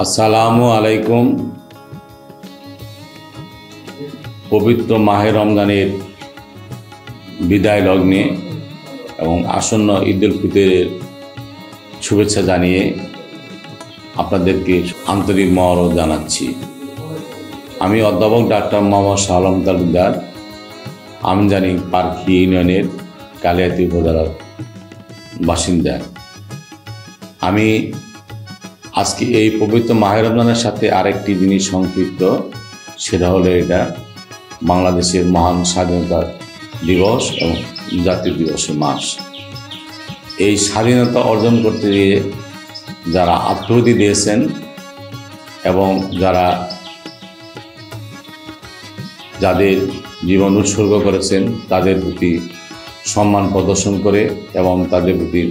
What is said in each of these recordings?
আসসালামু আলাইকুম। পবিত্র মাহে রমজানের বিদায় লগ্নে এবং আসন্ন ঈদ উল ফিতরের শুভেচ্ছা জানিয়ে আপনাদেরকে আন্তরিক মহরত জানাচ্ছি। আমি অধ্যাপক ডাক্তার মোহাম্মদ শাহ আলম তালুকদার, আমজানি পার্কি ইউনিয়নের কালিয়াতি উপজেলার বাসিন্দা। আমি আজকে এই পবিত্র মাহে রমজানের সাথে আরেকটি জিনিস সম্পৃক্ত, সেটা হলো এটা বাংলাদেশের মহান স্বাধীনতা দিবস এবং জাতীয় দিবসের মাস। এই স্বাধীনতা অর্জন করতে গিয়ে যারা আত্মাহুতি দিয়েছেন এবং যাদের জীবন উৎসর্গ করেছেন তাদের প্রতি সম্মান প্রদর্শন করে এবং তাদের প্রতি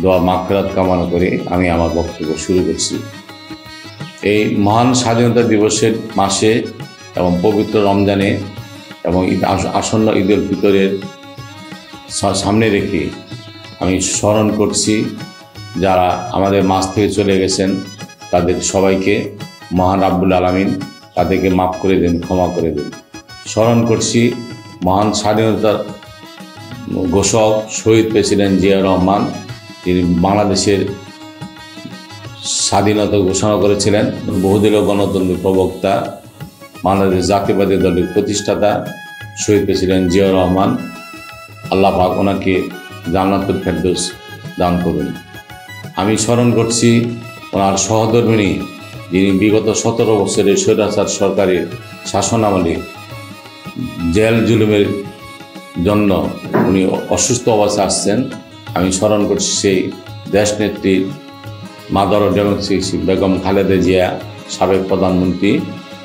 দোয়া মাগফিরাত কামনা করে আমি আমার বক্তব্য শুরু করছি। এই মহান স্বাধীনতা দিবসের মাসে এবং পবিত্র রমজানে এবং আসন্ন ঈদ উল ফিতরের সামনে রেখে আমি স্মরণ করছি যারা আমাদের মাঝ থেকে চলে গেছেন তাদের সবাইকে মহান রাব্বুল আলামিন তাদেরকে মাফ করে দেন, ক্ষমা করে দেন। স্মরণ করছি মহান স্বাধীনতার ঘোষক শহীদ প্রেসিডেন্ট জিয়াউর রহমান, তিনি বাংলাদেশের স্বাধীনতা ঘোষণা করেছিলেন। বহুদলীয় গণতন্ত্রের প্রবক্তা, বাংলাদেশ জাতীয়তাবাদী দলের প্রতিষ্ঠাতা শহীদ প্রেসিডেন্ট জিয়াউর রহমান। আল্লাহ পাক ওনাকে জান্নাতুল ফেরদৌস দান করুন। আমি স্মরণ করছি ওনার সহধর্মিণী, যিনি বিগত 17 বছরের স্বৈরাচার সরকারের শাসনামলে জেল জুলুমের জন্য উনি অসুস্থ অবস্থায় আসছেন। আমি স্মরণ করছি সেই দেশনেত্রী mother of democracy Begum Khaleda Zia, সাবেক প্রধানমন্ত্রী,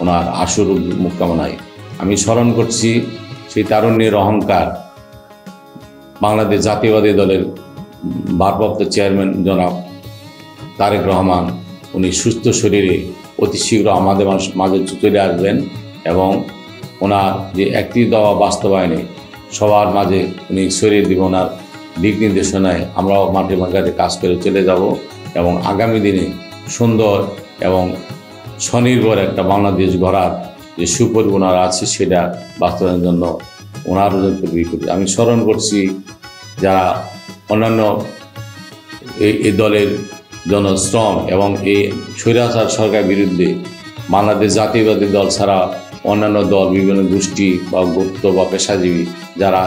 ওনার আশুর মুখ কামনায়। আমি স্মরণ করছি সেই তারুণ্যের অহংকার বাংলাদেশ জাতীয়তাবাদী দলের ভারপ্রাপ্ত চেয়ারম্যান জনাব তারেক রহমান। উনি সুস্থ শরীরে অতি শীঘ্র আমাদের মাঝে চলে আসবেন এবং ওনার যে একটি দাওয়া বাস্তবায়নে সবার মাঝে উনি ছড়িয়ে দিব ওনার দিক নির্দেশনায় আমরাও মাঠে মাঠে কাজ করে চলে যাব এবং আগামী দিনে সুন্দর এবং স্বনির্ভর একটা বাংলাদেশ গড়ার যে সুপরিকল্পনা আছে সেটা বাস্তবায়নের জন্য ওনার আমি স্মরণ করছি যারা অন্যান্য এই দলের জনশ্রম এবং এই স্বৈরাচার সরকারের বিরুদ্ধে বাংলাদেশ জাতীয়তাবাদী দল ছাড়া অন্যান্য দল, বিভিন্ন গোষ্ঠী বা গুপ্ত বা পেশাজীবী যারা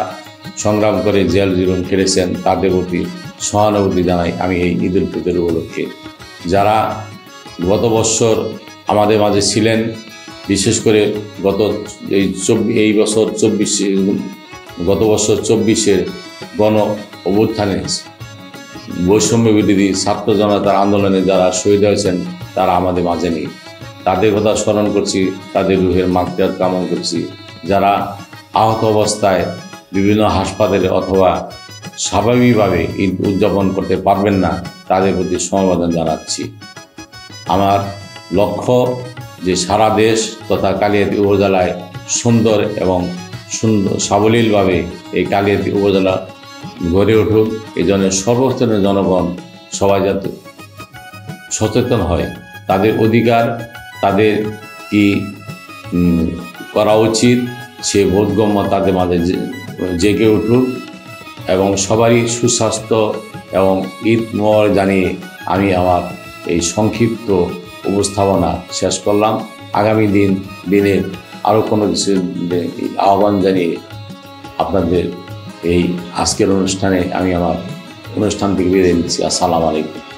সংগ্রাম করে জেল জীবন খেলেছেন তাদের প্রতি সহানুভূতি জানাই আমি এই ঈদ উল ফিতর উপলক্ষে। যারা গত বছর আমাদের মাঝে ছিলেন, বিশেষ করে গত বছর 24-এর গণ অভ্যুত্থানে বৈষম্য বিরোধী ছাত্র জনতার আন্দোলনে যারা শহীদ হয়েছেন তারা আমাদের মাঝে নেই। তাদের কথা স্মরণ করছি, তাদের রুহের মাগফিরাত কামনা করছি। যারা আহত অবস্থায় বিভিন্ন হাসপাতালে অথবা স্বাভাবিকভাবে ঈদ উদযাপন করতে পারবেন না, তাদের প্রতি সমবেদনা জানাচ্ছি। আমার লক্ষ্য যে সারা দেশ তথা কালিয়াতি উপজেলায় সুন্দর এবং সাবলীলভাবে এই কালিয়াতি উপজেলা গড়ে উঠুক। এই জন্য সর্বস্তরের জনগণ সবাই যাতে সচেতন হয়, তাদের অধিকার, তাদের কি করা উচিত সে বোধগম্য তাদের মাঝে জেগে উঠুক এবং সবারই সুস্বাস্থ্য এবং ঈদ মোবারক জানিয়ে আমি আমার এই সংক্ষিপ্ত উপস্থাপনা শেষ করলাম। আগামী দিনের আরও কোনো কিছু আহ্বান জানিয়ে আপনাদের এই আজকের অনুষ্ঠানে আমি আমার অনুষ্ঠান থেকে বিদায় নিচ্ছি। আসসালামু আলাইকুম।